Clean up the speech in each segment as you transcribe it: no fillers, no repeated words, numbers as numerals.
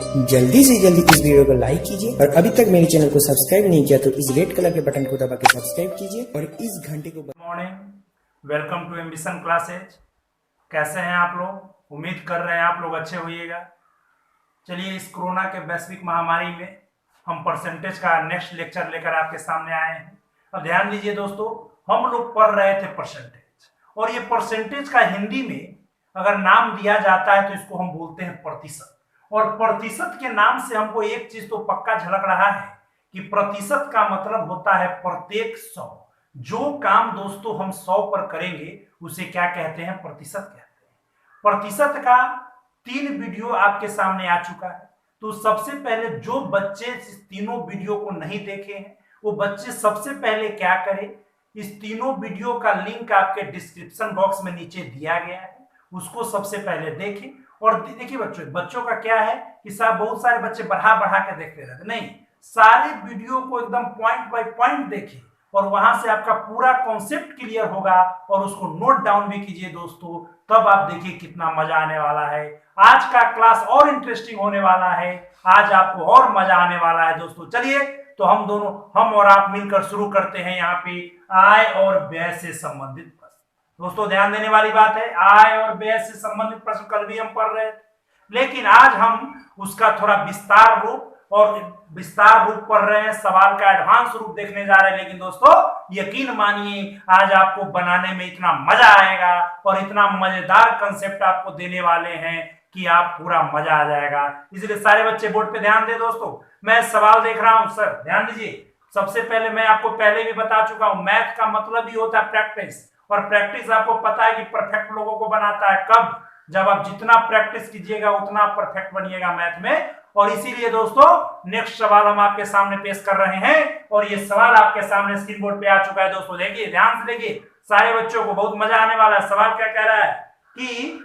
जल्दी से जल्दी इस वीडियो को लाइक कीजिए और अभी तक मेरे चैनल को सब्सक्राइब नहीं किया तो इस रेड कलर के बटन को दबा के सब्सक्राइब कीजिए और इस घंटे को। Morning, welcome to Ambition Classes. कैसे हैं आप लोग? उम्मीद कर रहे हैं आप लोग अच्छे होइएगा। चलिए, इस कोरोना के वैश्विक महामारी में हम परसेंटेज का नेक्स्ट लेक्चर लेकर आपके सामने आए हैं। अब ध्यान दीजिए दोस्तों, हम लोग पढ़ रहे थे परसेंटेज, और ये परसेंटेज का हिंदी में अगर नाम दिया जाता है तो इसको हम बोलते हैं प्रतिशत। और प्रतिशत के नाम से हमको एक चीज तो पक्का झलक रहा है कि प्रतिशत का मतलब होता है प्रत्येक 100। जो काम दोस्तों हम 100 पर करेंगे उसे क्या कहते हैं? प्रतिशत कहते हैं। प्रतिशत का 3 वीडियो आपके सामने आ चुका है। तो सबसे पहले जो बच्चे इस तीनों वीडियो को नहीं देखे हैं वो बच्चे सबसे पहले क्या करें, इस तीनों वीडियो का लिंक आपके डिस्क्रिप्शन बॉक्स में नीचे दिया गया है, उसको सबसे पहले देखें। और देखिए बच्चों का क्या है कि बहुत सारे बच्चे बढ़ा बढ़ा के देखते रहते, नहीं, सारे वीडियो को एकदम पॉइंट बाय पॉइंट देखिए और वहां से आपका पूरा कॉन्सेप्ट क्लियर होगा और उसको नोट डाउन भी कीजिए दोस्तों। तब आप देखिए कितना मजा आने वाला है। आज का क्लास और इंटरेस्टिंग होने वाला है, आज आपको और मजा आने वाला है दोस्तों। चलिए, तो हम और आप मिलकर शुरू करते हैं यहाँ पे आय और व्यय से संबंधित। दोस्तों ध्यान देने वाली बात है, आय और व्यय से संबंधित प्रश्न कल भी हम पढ़ रहे थे, लेकिन आज हम उसका थोड़ा विस्तार रूप पढ़ रहे हैं। सवाल का एडवांस रूप देखने जा रहे हैं। लेकिन दोस्तों यकीन मानिए, आज आपको बनाने में इतना मजा आएगा और इतना मजेदार कंसेप्ट आपको देने वाले हैं कि आप पूरा मजा आ जाएगा। इसलिए सारे बच्चे बोर्ड पे ध्यान दे दोस्तों। मैं सवाल देख रहा हूं, सर ध्यान दीजिए। सबसे पहले मैं आपको पहले भी बता चुका हूं, मैथ का मतलब ही होता है प्रैक्टिस, और प्रैक्टिस आपको पता है कि परफेक्ट लोगों को बनाता है। कब? जब आप जितना प्रैक्टिस कीजिएगा उतना परफेक्ट बनिएगा मैथ में। और इसीलिए दोस्तों नेक्स्ट सवाल हम आपके सामने पेश कर रहे हैं, और ये सवाल आपके सामने स्क्रीन बोर्ड पे आ चुका है दोस्तों। देखिए, ध्यान से देखिए, सारे बच्चों को बहुत मजा आने वाला है। सवाल क्या कह रहा है कि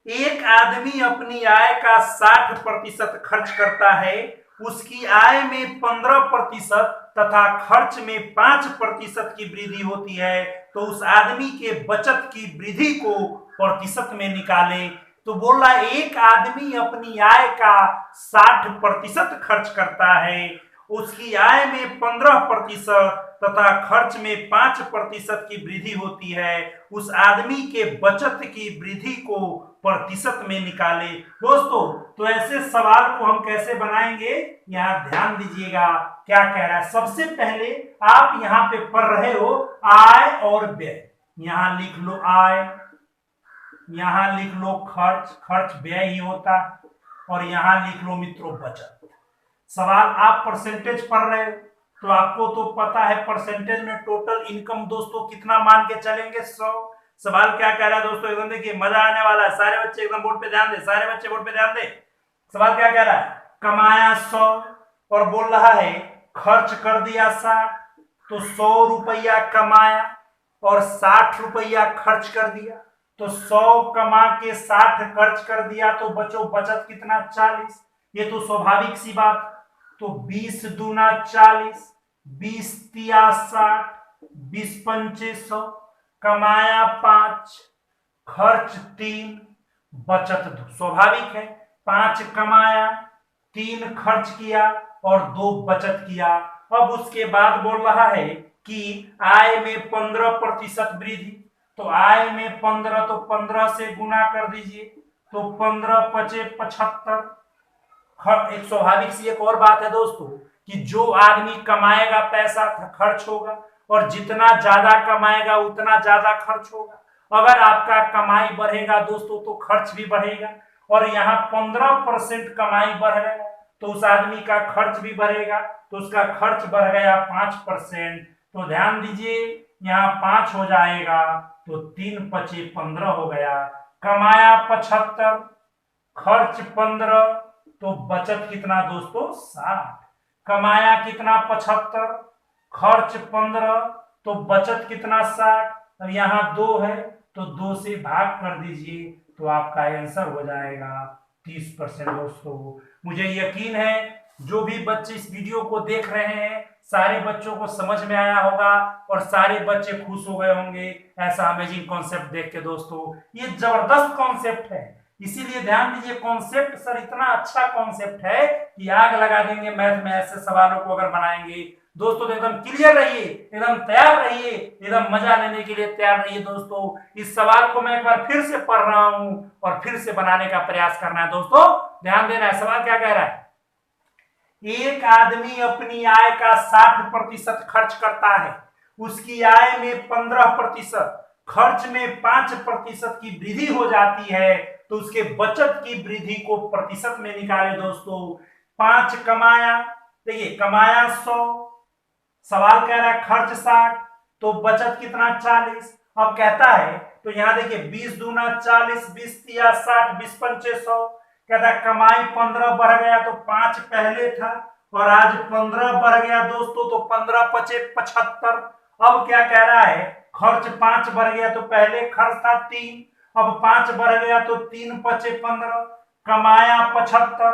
एक आदमी अपनी आय का 60% खर्च करता है, उसकी आय में 15% तथा खर्च में 5% की वृद्धि होती है, तो उस आदमी के बचत की वृद्धि को प्रतिशत में निकाले। तो बोल रहा है एक आदमी अपनी आय का 60% खर्च करता है, उसकी आय में 15% तथा खर्च में 5% की वृद्धि होती है, उस आदमी के बचत की वृद्धि को प्रतिशत में निकाले। दोस्तों तो ऐसे सवाल को हम कैसे बनाएंगे, यहाँ ध्यान दीजिएगा क्या कह रहा है। सबसे पहले आप यहाँ पे पढ़ रहे हो आय और व्यय, यहाँ लिख लो आय, यहाँ लिख लो खर्च, खर्च व्यय ही होता है, और यहाँ लिख लो मित्रों बचत। सवाल आप परसेंटेज पढ़ रहे हो तो आपको तो पता है परसेंटेज में टोटल इनकम दोस्तों कितना मान के चलेंगे? 100। सवाल क्या कह रहा है दोस्तों, एकदम देखिए मजा आने वाला है। सारे बच्चे एकदम बोर्ड पे ध्यान दे, सारे बच्चे बोर्ड पे ध्यान दे। सवाल क्या कह रहा है? कमाया 100 और बोल रहा है खर्च कर दिया 60, तो 100 रुपया कमाया और 60 रुपया खर्च कर दिया, तो 100 कमा के 60 खर्च कर दिया, तो बचत कितना? 40। ये तो स्वाभाविक सी बात। तो 20 दूना 40, 20 तिया 60, 20 पंचे 100, कमाया 5, खर्च 3, बचत 2। स्वाभाविक है, 5 कमाया, 3 खर्च किया और 2 बचत किया। अब उसके बाद बोल रहा है कि आय में 15% वृद्धि, तो आय में 15, तो 15 से गुना कर दीजिए, तो 15 पचे 75। एक स्वाभाविक सी एक और बात है दोस्तों कि जो आदमी कमाएगा पैसा खर्च होगा, और जितना ज्यादा कमाएगा उतना ज्यादा खर्च होगा। अगर आपका कमाई बढ़ेगा दोस्तों तो खर्च भी बढ़ेगा, और यहाँ 15% कमाई बढ़ गया तो उस आदमी का खर्च भी बढ़ेगा, तो उसका खर्च बढ़ गया 5%। तो ध्यान दीजिए, यहाँ 5 हो जाएगा, तो 3 पचे 15 हो गया। कमाया 75, खर्च 15, तो बचत कितना दोस्तों? 60। कमाया कितना? 75, खर्च 15, तो बचत कितना? 60। अब यहाँ 2 है तो 2 से भाग कर दीजिए, तो आपका आंसर हो जाएगा 30% दोस्तों। मुझे यकीन है जो भी बच्चे इस वीडियो को देख रहे हैं सारे बच्चों को समझ में आया होगा और सारे बच्चे खुश हो गए होंगे ऐसा अमेजिंग कॉन्सेप्ट देख के। दोस्तों ये जबरदस्त कॉन्सेप्ट है, इसीलिए ध्यान दीजिए, कॉन्सेप्ट सर इतना अच्छा कॉन्सेप्ट है कि आग लगा देंगे मैथ में ऐसे सवालों को अगर बनाएंगे। दोस्तों एकदम क्लियर रहिए, एकदम तैयार रहिए, एकदम मजा लेने के लिए तैयार रहिए। दोस्तों इस सवाल को मैं एक बार फिर से पढ़ रहा हूं और फिर से बनाने का प्रयास करना है। दोस्तों ध्यान देना है, सवाल क्या कह रहा है। एक आदमी अपनी आय का 60% खर्च करता है, उसकी आय में 15%, खर्च में 5% की वृद्धि हो जाती है, तो उसके बचत की वृद्धि को प्रतिशत में निकाले। दोस्तों 5 कमाया, देखिए कमाया 100, सवाल कह रहा है खर्च 60, तो बचत कितना 40। अब कहता है तो यहां देखिए 20 दूना 40, 20 तिया 60, 20 पंचे 100। कहता है कमाई 15 बढ़ गया तो 5 पहले था और आज 15 बढ़ गया दोस्तों, तो 15 पचे 75। अब क्या कह रहा है, खर्च 5 बढ़ गया तो पहले खर्च था 3, अब 5 बढ़ गया तो 3 पचे 15, कमाया 75,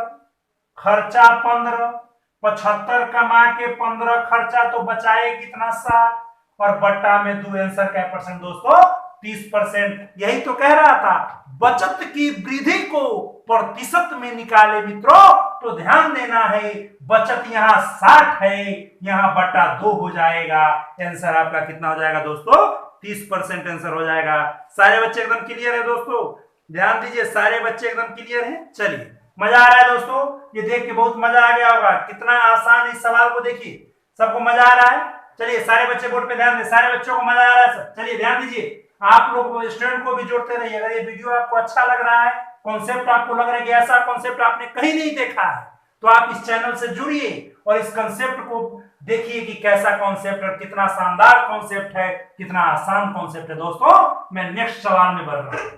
खर्चा 15, 75 कमा के 15 खर्चा, तो बचाए कितना 60, और बट्टा में दो, आंसर क्या परसेंट दोस्तों 30%। यही तो कह रहा था, बचत की वृद्धि को प्रतिशत में निकाले मित्रों। तो ध्यान देना है, बचत यहाँ 60 है, यहाँ बट्टा 2 हो जाएगा। आंसर आपका कितना हो जाएगा दोस्तों 30% आंसर हो जाएगा। सारे बच्चे एकदम क्लियर है दोस्तों, ध्यान दीजिए, सारे बच्चे एकदम क्लियर हैं। चलिए मजा आ रहा है दोस्तों, ये देख के बहुत मजा आ गया होगा, कितना आसान इस सवाल को देखिए, सबको मजा आ रहा है। चलिए सारे बच्चे बोर्ड पे ध्यान दें, सारे बच्चों को मजा आ रहा है सर। चलिए ध्यान दीजिए, आप लोग स्टूडेंट को भी जोड़ते रहिए। अगर ये वीडियो आपको अच्छा लग रहा है, कॉन्सेप्ट आपको लग रहा है कि ऐसा कॉन्सेप्ट आपने कहीं नहीं देखा है, तो आप इस चैनल से जुड़िए और इस कॉन्सेप्ट को देखिए कि कैसा कॉन्सेप्ट है, कितना शानदार कॉन्सेप्ट है, कितना आसान कॉन्सेप्ट है। दोस्तों मैं नेक्स्ट सवाल में बढ़ रहा हूं,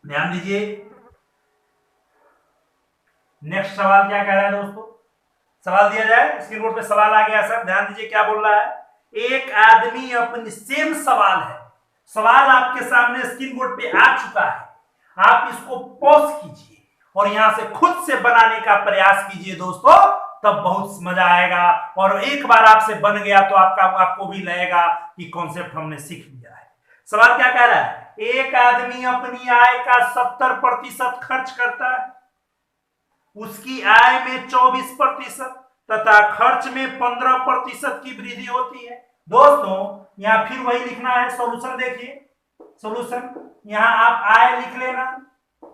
ध्यान दीजिए। नेक्स्ट सवाल क्या कह रहा है दोस्तों, सवाल दिया जाए, स्क्रीन बोर्ड पे सवाल आ गया सर, ध्यान दीजिए क्या बोल रहा है। एक आदमी अपनी, सेम सवाल है, सवाल आपके सामने स्क्रीन बोर्ड पे आ चुका है, आप इसको पॉज कीजिए और यहां से खुद से बनाने का प्रयास कीजिए दोस्तों, तब बहुत मजा आएगा। और एक बार आपसे बन गया तो आपको भी लगेगा कि कॉन्सेप्ट हमने सीख लिया है। सवाल क्या कह रहा है, एक आदमी अपनी आय का 70% खर्च करता है, उसकी आय में 24% तथा खर्च में 15% की वृद्धि होती है। दोस्तों यहां फिर वही लिखना है, सॉल्यूशन देखिए, सॉल्यूशन यहां आप आय लिख लेना,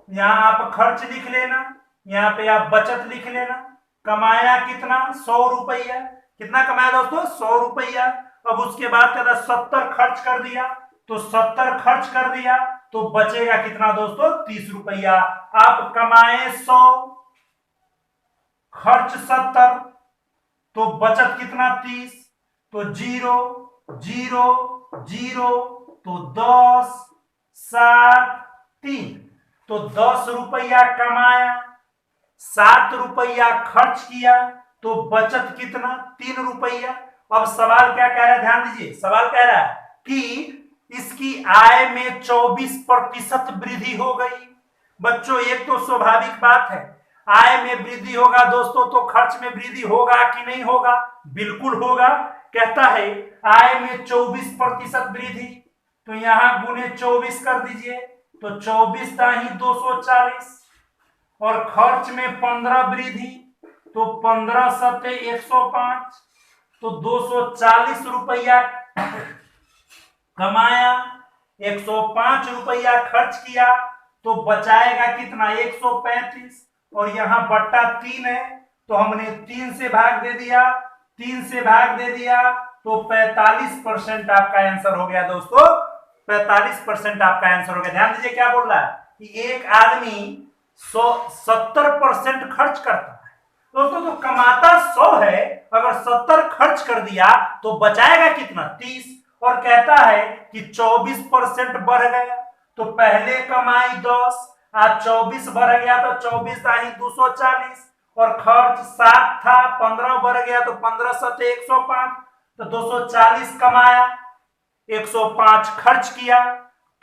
यहां आप खर्च लिख लेना, यहां पे आप बचत लिख लेना। कमाया कितना 100 रुपया, कितना कमाया दोस्तों 100 रुपया। अब उसके बाद कहता 70 खर्च कर दिया, तो 70 खर्च कर दिया तो बचेगा कितना दोस्तों 30 रुपया। आप कमाए 100, खर्च 70, तो बचत कितना 30, तो 0 0 0, तो 10 7 3, तो 10 रुपया कमाया, 7 रुपया खर्च किया, तो बचत कितना 3 रुपया। अब सवाल क्या कह रहा है, ध्यान दीजिए, सवाल कह रहा है कि इसकी आय में 24% वृद्धि हो गई। बच्चों एक तो स्वाभाविक बात है, आय में वृद्धि होगा दोस्तों तो खर्च में वृद्धि होगा कि नहीं होगा, बिल्कुल होगा। कहता है आय में 24% वृद्धि, तो यहां गुने 24 कर दीजिए, तो 24 दाही 240, और खर्च में 15 वृद्धि, तो 15 सत्ते 105, तो 240 रुपया कमाया, 105 रुपया खर्च किया, तो बचाएगा कितना 135, और यहां बट्टा 3 है, तो हमने 3 से भाग दे दिया, 3 से भाग दे दिया, तो 45% आपका आंसर हो गया दोस्तों, 45% आपका आंसर हो गया। ध्यान दीजिए क्या बोल रहा है कि एक आदमी 70% खर्च करता है दोस्तों, तो कमाता 100 है, अगर 70 खर्च कर दिया तो बचाएगा कितना 30, और कहता है कि 24% बढ़ गया, तो पहले कमाई 10, आज 24 बढ़ गया तो 24 दाही 240, और खर्च 7 था, 15 बढ़ गया तो 15 सत्ते 105, तो 240 कमाया, 105 खर्च किया,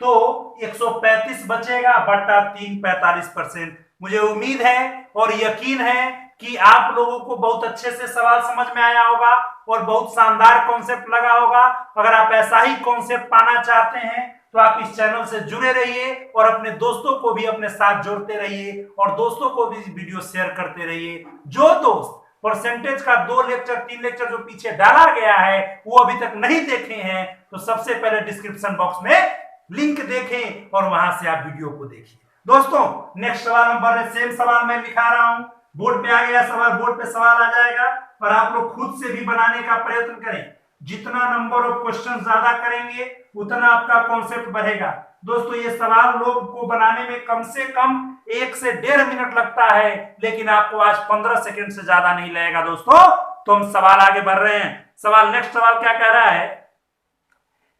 तो 135 बचेगा, बट्टा 3 45%। मुझे उम्मीद है और यकीन है कि आप लोगों को बहुत अच्छे से सवाल समझ में आया होगा और बहुत शानदार कॉन्सेप्ट लगा होगा। अगर आप ऐसा ही कॉन्सेप्ट पाना चाहते हैं तो आप इस चैनल से जुड़े रहिए और अपने दोस्तों को भी अपने साथ जोड़ते रहिए और दोस्तों को भी वीडियो शेयर करते रहिए। जो दोस्त परसेंटेज का 2 लेक्चर 3 लेक्चर जो पीछे डाला गया है वो अभी तक नहीं देखे हैं तो सबसे पहले डिस्क्रिप्शन बॉक्स में लिंक देखें और वहां से आप वीडियो को देखिए। दोस्तों नेक्स्ट सवाल हम बढ़ रहे, सेम सवाल मैं लिखा रहा हूं, बोर्ड पे आ गया सवाल, बोर्ड पे सवाल आ जाएगा और आप लोग खुद से भी बनाने का प्रयत्न करें। जितना नंबर ऑफ क्वेश्चन ज्यादा करेंगे उतना आपका कॉन्सेप्ट बढ़ेगा। दोस्तों ये सवाल लोग को बनाने में कम से कम 1 से 1.5 मिनट लगता है, लेकिन आपको आज 15 सेकंड से ज्यादा नहीं लगेगा। दोस्तों तो हम सवाल आगे बढ़ रहे हैं। सवाल नेक्स्ट सवाल क्या कह रहा है,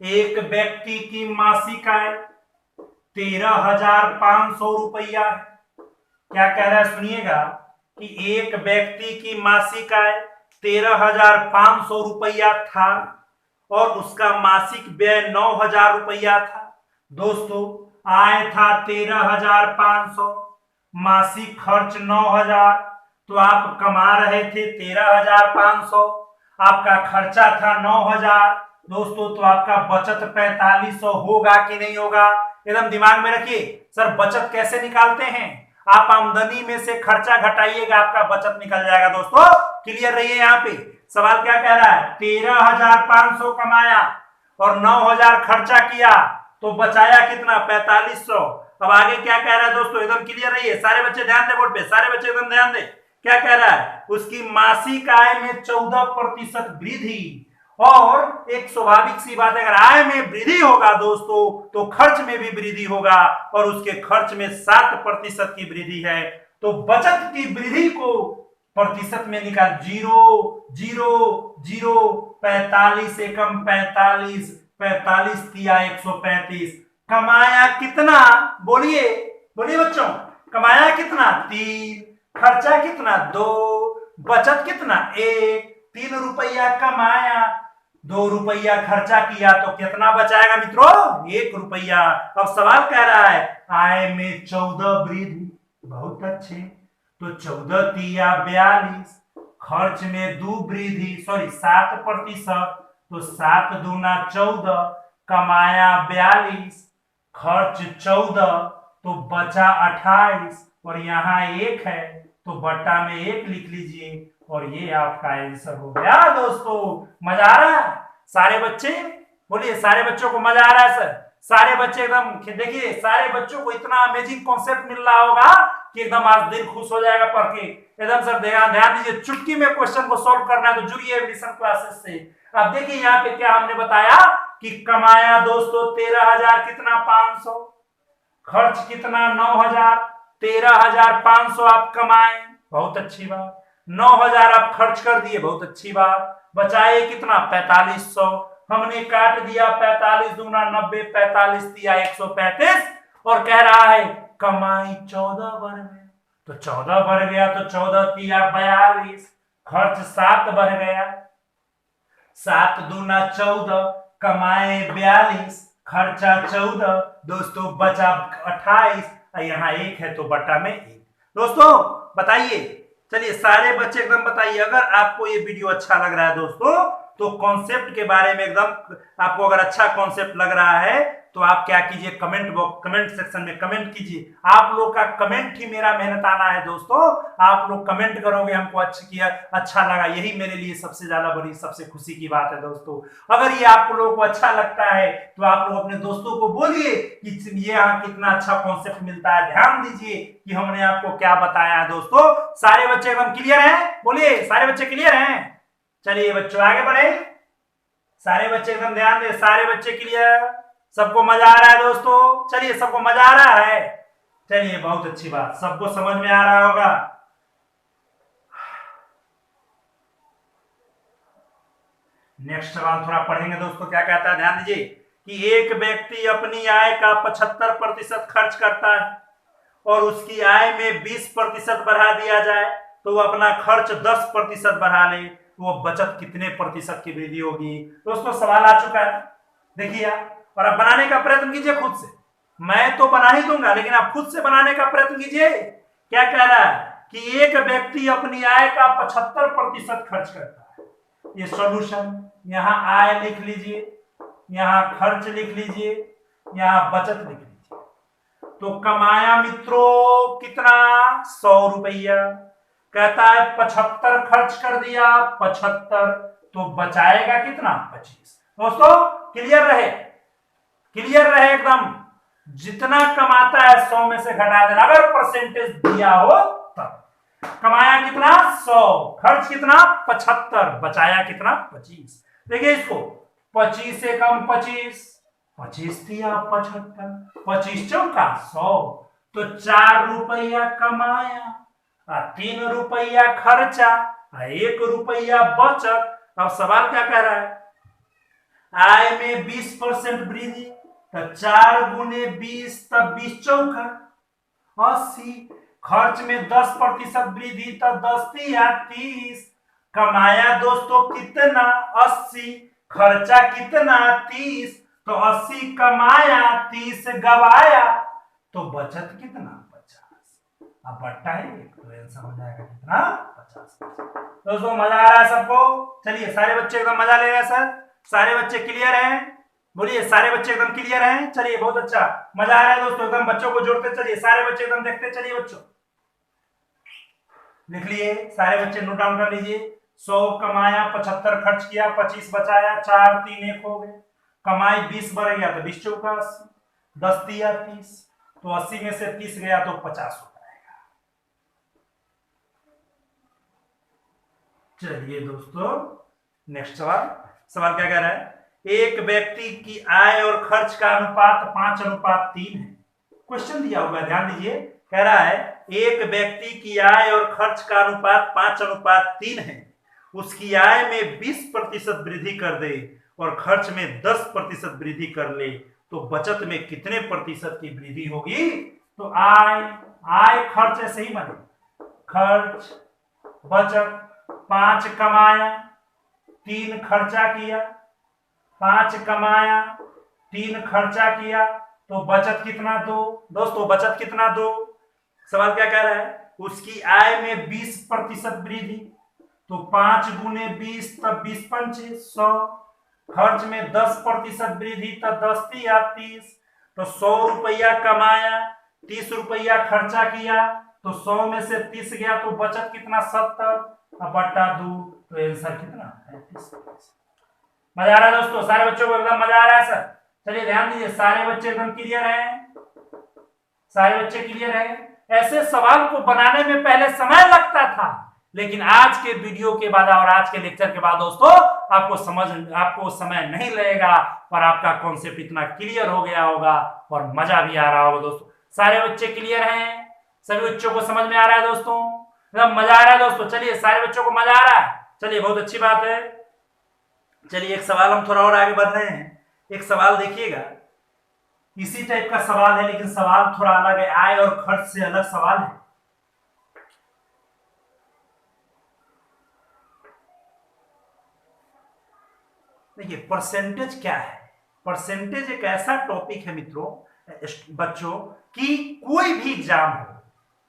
एक व्यक्ति की मासिक आय 13,500 रुपया है। क्या कह रहा है सुनिएगा कि एक व्यक्ति की मासिक आय 13,500 रुपया था और उसका मासिक व्यय 9,000 रुपया था। दोस्तों आय था 13,500, मासिक खर्च 9,000, तो आप कमा रहे थे 13,500, आपका खर्चा था 9,000। दोस्तों तो आपका बचत 4,500 होगा कि नहीं होगा, एकदम दिमाग में रखिए। सर बचत कैसे निकालते हैं, आप आमदनी में से खर्चा घटाइएगा, आपका बचत निकल जाएगा। दोस्तों क्लियर रहिए। यहाँ पे सवाल क्या कह रहा है, 13,500 कमाया और 9,000 खर्चा किया तो बचाया कितना, 4,500। अब आगे क्या कह रहा है दोस्तों, एकदम क्लियर रहिए, सारे बच्चे ध्यान दे बोर्ड पे, सारे बच्चे एकदम ध्यान दे। क्या कह रहा है, उसकी मासिक आय में 14% वृद्धि, और एक स्वाभाविक सी बात है अगर आय में वृद्धि होगा दोस्तों तो खर्च में भी वृद्धि होगा और उसके खर्च में 7% की वृद्धि है। तो बचत की वृद्धि को प्रतिशत में निकाल, 0,0,0, 45 एकम 45, 45 किया 135, कमाया कितना, बोलिए बोलिए बच्चों, कमाया कितना 3, खर्चा कितना 2, बचत कितना 1, 3 रुपया कमाया 2 रुपया खर्चा किया तो कितना बचाएगा मित्रों, 1 रुपया। अब सवाल कह रहा है आय में 14 वृद्धि, बहुत अच्छे, तो 14 तिया 42, खर्च में 2 वृद्धि, सॉरी 7%, तो 7 दूना 14, कमाया 42, खर्च 14, तो बचा 28 और यहाँ 1 है तो बट्टा में 1 लिख लीजिए और ये आपका आंसर हो गया। दोस्तों मजा आ रहा है, सारे बच्चे बोलिए, सारे बच्चों को मजा आ रहा है सर, सारे बच्चे एकदम देखिए, सारे बच्चों को इतना अमेजिंग कॉन्सेप्ट मिल रहा होगा कि एकदम आज दिल खुश हो जाएगा पढ़ के। एकदम सर ध्यान दीजिए, चुटकी में क्वेश्चन को सॉल्व करना है तो जुड़िए एडमिशन क्लासेस से। अब देखिए यहाँ पे क्या हमने बताया कि कमाया दोस्तों 13,000 कितना 500, खर्च कितना 9,000, 13,500 आप कमाए, बहुत अच्छी बात, 9,000 आप खर्च कर दिए, बहुत अच्छी बात, बचाए कितना 4,500, हमने काट दिया 45 दूना 90, 45 दिया 135 और कह रहा है कमाई 14 बढ़ गया, तो 14 बढ़ गया तो 14 दिया 42, खर्च 7 बढ़ गया, 7 दूना 14, कमाए 42, खर्चा 14, दोस्तों बचा 28, यहाँ 1 है तो बटा में 1। दोस्तों बताइए, चलिए सारे बच्चे एकदम बताइए, अगर आपको ये वीडियो अच्छा लग रहा है दोस्तों तो कॉन्सेप्ट के बारे में एकदम आपको अगर अच्छा कॉन्सेप्ट लग रहा है तो आप क्या कीजिए, कमेंट सेक्शन में कमेंट कीजिए। आप लोग का कमेंट ही मेरा मेहनत आना है दोस्तों, आप लोग कमेंट करोगे हमको अच्छा लगा, यही मेरे लिए सबसे ज्यादा बड़ी सबसे खुशी की बात है दोस्तों। अगर ये आप लोगों को अच्छा लगता है तो आप लोग अपने दोस्तों को बोलिए कि ये यहाँ कितना अच्छा कॉन्सेप्ट मिलता है, ध्यान दीजिए कि हमने आपको क्या बताया है। दोस्तों सारे बच्चे एकदम क्लियर हैं, बोलिए सारे बच्चे क्लियर हैं। चलिए बच्चों आगे बढ़े, सारे बच्चे एकदम ध्यान दे, सारे बच्चे क्लियर, सबको मजा आ रहा है दोस्तों, चलिए सबको मजा आ रहा है, चलिए बहुत अच्छी बात, सबको समझ में आ रहा होगा। नेक्स्ट सवाल थोड़ा पढ़ेंगे दोस्तों, क्या कहता है ध्यान दीजिए कि एक व्यक्ति अपनी आय का 75% खर्च करता है और उसकी आय में 20% बढ़ा दिया जाए तो वो अपना खर्च 10% बढ़ा ले, तो वो बचत कितने प्रतिशत की वृद्धि होगी। दोस्तों सवाल आ चुका है, देखिए और आप बनाने का प्रयत्न कीजिए खुद से, मैं तो बना ही दूंगा लेकिन आप खुद से बनाने का प्रयत्न कीजिए। क्या कह रहा है कि एक व्यक्ति अपनी आय का 75% खर्च करता है, ये सॉल्यूशन, यहाँ आय लिख लीजिए, यहाँ खर्च लिख लीजिए, यहाँ बचत लिख लीजिए। तो कमाया मित्रों कितना, 100 रुपया। कहता है 75 खर्च कर दिया, 75, तो बचाएगा कितना, 25। दोस्तों क्लियर रहे, क्लियर रहे एकदम। जितना कमाता है 100 में से घटा देना, अगर परसेंटेज दिया हो तब। कमाया कितना, 100, खर्च कितना, 75, बचाया कितना, 25। देखिए इसको, 25 से कम 25, 25 दिया 75, 25 चौका 100, तो 4 रुपया कमाया, 3 रुपया खर्चा, 1 रुपया बचत। अब सवाल क्या कह रहा है, आय में 20% वृद्धि, तो 4 गुने 20, तब 20 चौका 80। खर्च में 10% वृद्धि, तो 10 तिया 30। कमाया दोस्तों कितना, 80, खर्चा कितना, 30, तो 80 कमाया, 30 गवाया, तो बचत कितना, 50। अब बट्टा है तो आंसर हो जाएगा कितना, 50। दोस्तों मजा आ रहा है सबको? चलिए सारे बच्चे एकदम मजा ले रहे हैं सर, सारे बच्चे क्लियर हैं? बोलिए सारे बच्चे एकदम क्लियर हैं? चलिए बहुत अच्छा, मजा आ रहा है दोस्तों, एकदम बच्चों को जोड़ते चलिए, सारे बच्चे एकदम देखते चलिए। बच्चों लिख लिए, सारे बच्चे नोट डाउन कर लीजिए। 100 कमाया, 75 खर्च किया, 25 बचाया, 4 3 1 हो गए। कमाई 20 बढ़ गया तो 20 चौका 80, 10 दिया 30, तो 80 में से 30 गया तो 50 हो जाएगा। चलिए दोस्तों नेक्स्ट सवाल, सवाल क्या कह रहा है, एक व्यक्ति की आय और खर्च का अनुपात 5:3 है। क्वेश्चन दिया हुआ है, ध्यान दीजिए, कह रहा है एक व्यक्ति की आय और खर्च का अनुपात 5:3 है, उसकी आय में 20% वृद्धि कर दे और खर्च में 10% वृद्धि कर ले, तो बचत में कितने प्रतिशत की वृद्धि होगी? तो आय खर्च ऐसे ही माने, खर्च बचत, 5 कमाया 3 खर्चा किया, 5 कमाया 3 खर्चा किया, तो बचत कितना, 2। दोस्तों बचत कितना, 2। सवाल क्या कह रहा है, उसकी आय में 20% वृद्धि, तो 5 गुने 20, तब 20 पंचे 100। खर्च में 10% वृद्धि, तब 10 तिया 30, तो 100 रुपया कमाया, 30 रुपया खर्चा किया, तो 100 में से 30 गया, तो बचत कितना, 70, अब बट्टा 2, तो आंसर कितना, 35। मजा आ रहा है दोस्तों, सारे बच्चों को एकदम मजा आ रहा है सर? चलिए ध्यान दीजिए, सारे बच्चे एकदम क्लियर हैं, सारे बच्चे क्लियर हैं? ऐसे सवाल को बनाने में पहले समय लगता था, लेकिन आज के वीडियो के बाद और आज के लेक्चर के बाद दोस्तों आपको समय नहीं लगेगा और आपका कॉन्सेप्ट इतना क्लियर हो गया होगा और मजा भी आ रहा होगा। दोस्तों सारे बच्चे क्लियर हैं? सभी बच्चों को समझ में आ रहा है दोस्तों? एकदम मजा आ रहा है दोस्तों? चलिए सारे बच्चों को मजा आ रहा है, चलिए बहुत अच्छी बात है। चलिए एक सवाल हम थोड़ा और आगे बढ़ रहे हैं, एक सवाल देखिएगा, इसी टाइप का सवाल है लेकिन सवाल थोड़ा अलग है, आय और खर्च से अलग सवाल है। देखिए परसेंटेज क्या है, परसेंटेज एक ऐसा टॉपिक है मित्रों, बच्चों, कि कोई भी एग्जाम हो,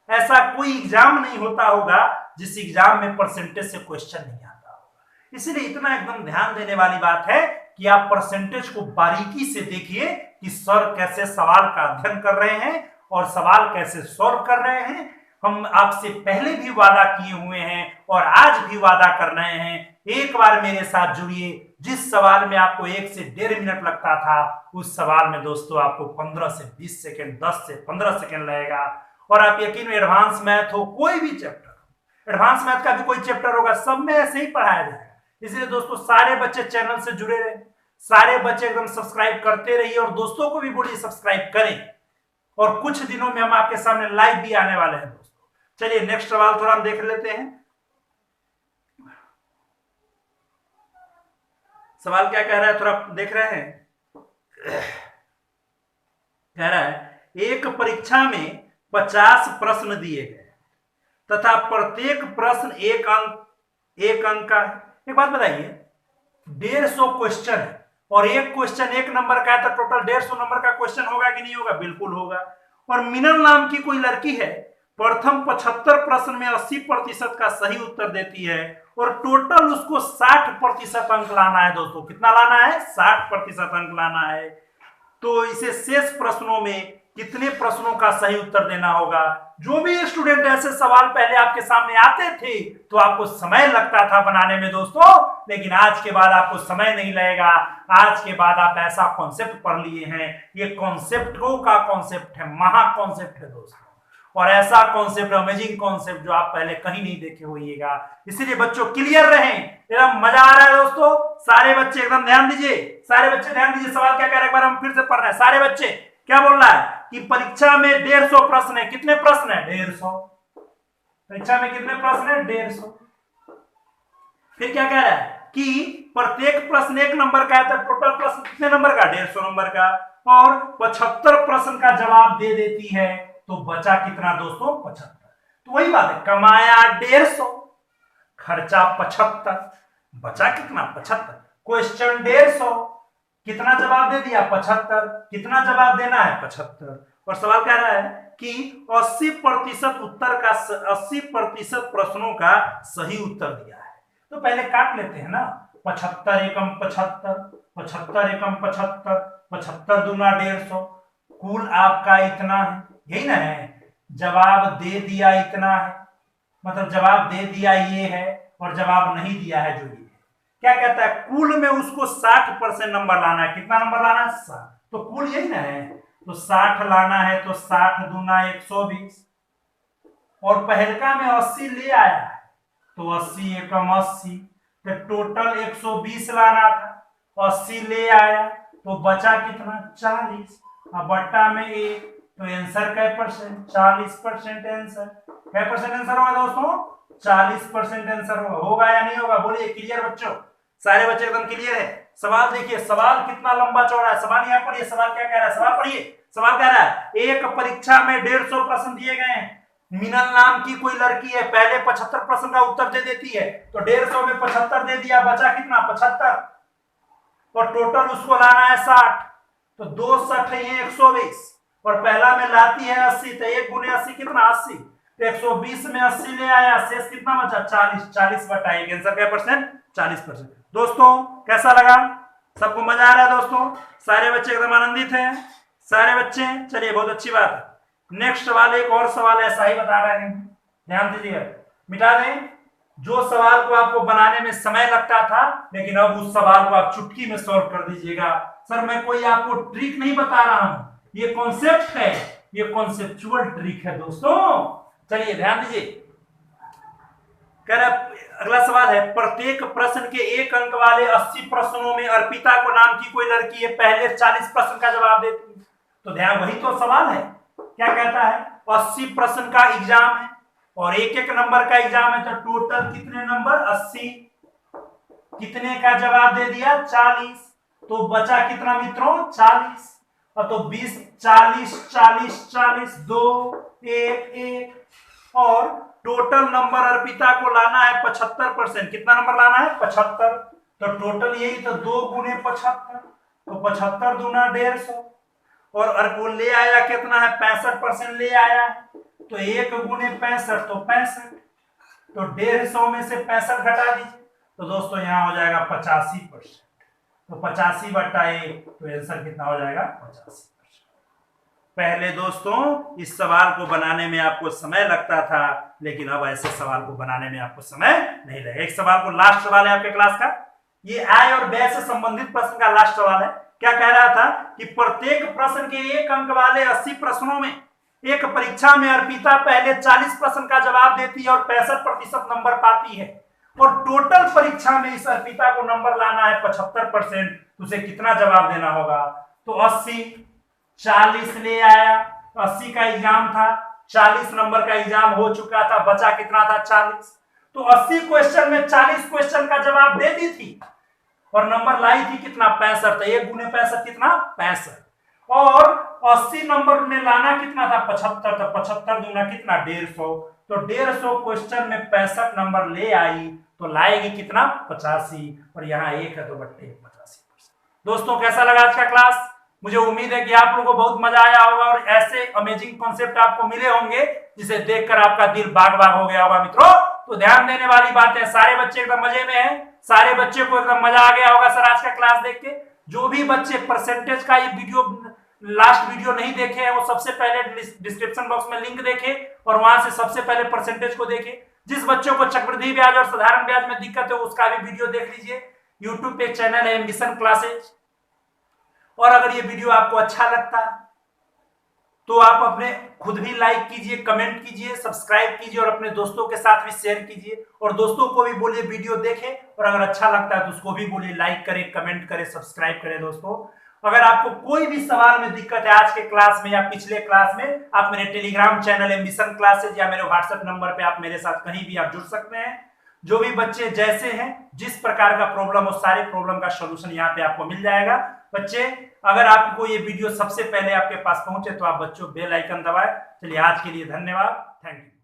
ऐसा कोई एग्जाम नहीं होता होगा जिस एग्जाम में परसेंटेज से क्वेश्चन नहीं आता होगा। इसलिए इतना एकदम ध्यान देने वाली बात है कि आप परसेंटेज को बारीकी से देखिए कि सर कैसे सवाल का अध्ययन कर रहे हैं और सवाल कैसे सॉल्व कर रहे हैं। हम आपसे पहले भी वादा किए हुए हैं और आज भी वादा कर रहे हैं, एक बार मेरे साथ जुड़िए। जिस सवाल में आपको 1 से 1.5 मिनट लगता था, उस सवाल में दोस्तों आपको 15 से 20 सेकेंड, 10 से 15 सेकेंड लगेगा। और आप यकीन में एडवांस मैथ हो, कोई भी चैप्टर, एडवांस मैथ का भी कोई चैप्टर होगा, सब में ऐसे ही पढ़ाया जाएगा। इसलिए दोस्तों सारे बच्चे चैनल से जुड़े रहे, सारे बच्चे एकदम सब्सक्राइब करते रहिए और दोस्तों को भी बोलिए सब्सक्राइब करें। और कुछ दिनों में हम आपके सामने लाइव भी आने वाले हैं दोस्तों। चलिए नेक्स्ट सवाल थोड़ा हम देख लेते हैं। सवाल क्या कह रहा है, थोड़ा देख रहे हैं। कह रहा है एक परीक्षा में 50 प्रश्न दिए गए तथा प्रत्येक प्रश्न एक अंक का है। एक बात बताइए, 150 क्वेश्चन है और एक क्वेश्चन 1 नंबर का है, तो टोटल 150 नंबर का क्वेश्चन होगा कि नहीं होगा? बिल्कुल होगा। और मीनल नाम की कोई लड़की है, प्रथम 75 प्रश्न में 80% का सही उत्तर देती है और टोटल उसको 60% अंक लाना है दोस्तों। कितना लाना है? 60% अंक लाना है। तो इसे शेष प्रश्नों में कितने प्रश्नों का सही उत्तर देना होगा। जो भी स्टूडेंट ऐसे सवाल पहले आपके सामने आते थे तो आपको समय लगता था बनाने में दोस्तों, लेकिन आज के बाद आपको समय नहीं लगेगा। आज के बाद आप ऐसा कॉन्सेप्ट पढ़ लिए हैं, ये कॉन्सेप्टों का कॉन्सेप्ट है, महा कॉन्सेप्ट है दोस्तों, और ऐसा कॉन्सेप्ट, अमेजिंग कॉन्सेप्ट जो आप पहले कहीं नहीं देखे होइएगा। इसीलिए बच्चों क्लियर रहें, एकदम मजा आ रहा है दोस्तों। सारे बच्चे एकदम ध्यान दीजिए, सारे बच्चे ध्यान दीजिए। सवाल क्या कह रहा है एक बार हम फिर से पढ़ रहे हैं। सारे बच्चे क्या बोल रहा है कि परीक्षा में 150 प्रश्न है। कितने प्रश्न है? 150। परीक्षा में कितने प्रश्न है? 150। फिर क्या कह रहा है कि प्रत्येक प्रश्न 1 नंबर का है, तो टोटल प्रश्न कितने नंबर का? 150 नंबर का। और 75 प्रश्न का जवाब दे देती है, तो बचा कितना दोस्तों? 75। तो वही बात है, कमाया 150, खर्चा 75, बचा कितना? 75। क्वेश्चन 150, कितना जवाब दे दिया? 75। कितना जवाब देना है? 75। और सवाल कह रहा है कि 80% उत्तर का 80% प्रश्नों का सही उत्तर दिया है। तो पहले काट लेते हैं ना, 75 एकम 75, 75 एकम 75, 75 दूना 150, कुल आपका इतना है, यही ना है। जवाब दे दिया इतना है, मतलब जवाब दे दिया ये है, और जवाब नहीं दिया है जो ये है। क्या कहता है? कुल में उसको 60% नंबर लाना है। कितना नंबर लाना है? 60। तो कुल यही ना है, तो 60 लाना है, तो 60 दूना 120, और पहलका में 80 ले आया है, तो 80 एकम 80, तो टोटल 120 लाना था, 80 ले आया, तो बचा कितना? 40। अब बट्टा में 1, तो आंसर कै परसेंट? 40% आंसर। कै परसेंट आंसर होगा दोस्तों? 40% आंसर होगा या नहीं होगा? बोलिए क्लियर बच्चों, सारे बच्चे एकदम क्लियर है। सवाल देखिए, सवाल कितना लंबा चौड़ा है। सवाल यहाँ पढ़िए, सवाल क्या कह रहा है? सवाल पढ़िए। सवाल कह रहा है एक परीक्षा में 150 प्रश्न दिए गए हैं, मीनल नाम की कोई लड़की है, पहले 75 प्रश्न का उत्तर दे देती है, तो 150 में 75 दे दिया, बचा कितना? 75, और टोटल उसको लाना है 60, तो 2 60 है 120, और पहला में लाती है 80, तो 1 गुने 80 कितना? 80, तो 120 में 80 ले आया, शेष कितना बचा? 40। 40 बटा 1, आंसर क्या परसेंट? 40%। दोस्तों कैसा लगा? सबको मजा आ रहा है दोस्तों? सारे बच्चे एकदम आनंदित हैं? सारे बच्चे, चलिए बहुत अच्छी बात है। नेक्स्ट सवाल, एक और सवाल ऐसा ही बता रहे हैं, ध्यान दीजिए। मिटा दें जो सवाल को आपको बनाने में समय लगता था, लेकिन अब उस सवाल को आप चुटकी में सॉल्व कर दीजिएगा। सर मैं कोई आपको ट्रिक नहीं बता रहा हूं, ये कॉन्सेप्ट है, ये कॉन्सेप्चुअल ट्रिक है दोस्तों। चलिए ध्यान दीजिए। कह रहा अगला सवाल है, प्रत्येक प्रश्न के 1 अंक वाले 80 प्रश्नों में अर्पिता को नाम की कोई लड़की है, पहले 40 प्रश्न का जवाब देती है। तो ध्यान, वही तो सवाल है। क्या कहता है? 80 प्रश्न का एग्जाम है, और 1-1 नंबर का एग्जाम है, तो टोटल कितने नंबर? 80। कितने का जवाब दे दिया? 40। तो बचा कितना मित्रों? 40। और तो 20 40 40 40 2 1 1, और टोटल नंबर अर्पिता को लाना है 75%। कितना नंबर लाना है? 75। तो टोटल यही, तो 2 गुने 75, तो 75 दूना 150, और अर्को ले आया कितना है? 65% ले आया, तो 1 गुने 65, तो 65, तो 150 में से 65 घटा दीजिए, तो दोस्तों यहाँ हो जाएगा 85%। तो 85 बटा 1, तो आंसर कितना हो जाएगा? 85%। पहले दोस्तों इस सवाल को बनाने में आपको समय लगता था, लेकिन अब ऐसे सवाल को बनाने में आपको समय नहीं लगेगा। एक सवाल को, लास्ट सवाल है आपके क्लास का, ये आय और व्यय से संबंधित प्रश्न का लास्ट सवाल है। क्या कह रहा था कि प्रत्येक प्रश्न के 1 अंक वाले 80 प्रश्नों में एक परीक्षा में अर्पिता पहले 40 प्रश्न का जवाब देती है और 65% नंबर पाती है, और टोटल परीक्षा में इस अर्पिता को नंबर लाना है 75%, तो उसे कितना जवाब देना होगा? तो 80, 40 ले आया, 80 का एग्जाम था, 40 नंबर का एग्जाम हो चुका था, बचा कितना था? 40। तो 80 क्वेश्चन में 40 क्वेश्चन का जवाब दे दी थी, और नंबर लाई थी कितना? 65। तो 1 गुने 65 कितना? 65, और 80 नंबर में लाना कितना था? 75। तो 75 दूना कितना? 150। तो 150 क्वेश्चन में 65 नंबर ले आई, तो लाएगी कितना? 85, और यहाँ 1 है, तो बट्टे 85%। दोस्तों कैसा लगा आज का क्लास? मुझे उम्मीद है कि आप लोगों को बहुत मजा आया होगा, और ऐसे अमेजिंग कॉन्सेप्ट आपको मिले होंगे जिसे देखकर आपका दिल बाग बाग हो गया होगा मित्रों। तो ध्यान देने वाली बात है, सारे बच्चे एकदम मजे में हैं, सारे बच्चे को एकदम मजा आ गया होगा सर आज का क्लास देख के। जो भी बच्चे परसेंटेज का ये वीडियो लास्ट वीडियो नहीं देखे हैं वो सबसे पहले डिस्क्रिप्शन बॉक्स में लिंक देखे और वहां से सबसे पहले परसेंटेज को देखे। जिस बच्चों को चक्रवृद्धि ब्याज और साधारण ब्याज में दिक्कत है उसका भी वीडियो देख लीजिए। यूट्यूब पे चैनल है एम्बिशन क्लासेज। और अगर ये वीडियो आपको अच्छा लगता है तो आप अपने खुद भी लाइक कीजिए, कमेंट कीजिए, सब्सक्राइब कीजिए और अपने दोस्तों के साथ भी शेयर कीजिए और दोस्तों को भी बोलिए वीडियो देखें और अगर अच्छा लगता है तो उसको भी बोलिए लाइक करें, कमेंट करें, सब्सक्राइब करें। दोस्तों अगर आपको कोई भी सवाल में दिक्कत है आज के क्लास में या पिछले क्लास में, आप मेरे टेलीग्राम चैनल एम्बिशन क्लासेज या मेरे व्हाट्सएप नंबर पे आप मेरे साथ कहीं भी आप जुड़ सकते हैं। जो भी बच्चे जैसे हैं, जिस प्रकार का प्रॉब्लम हो, सारे प्रॉब्लम का सॉल्यूशन यहाँ पे आपको मिल जाएगा। बच्चे अगर आपको ये वीडियो सबसे पहले आपके पास पहुंचे तो आप बच्चों बेल आइकन दबाएं। चलिए आज के लिए धन्यवाद, थैंक यू।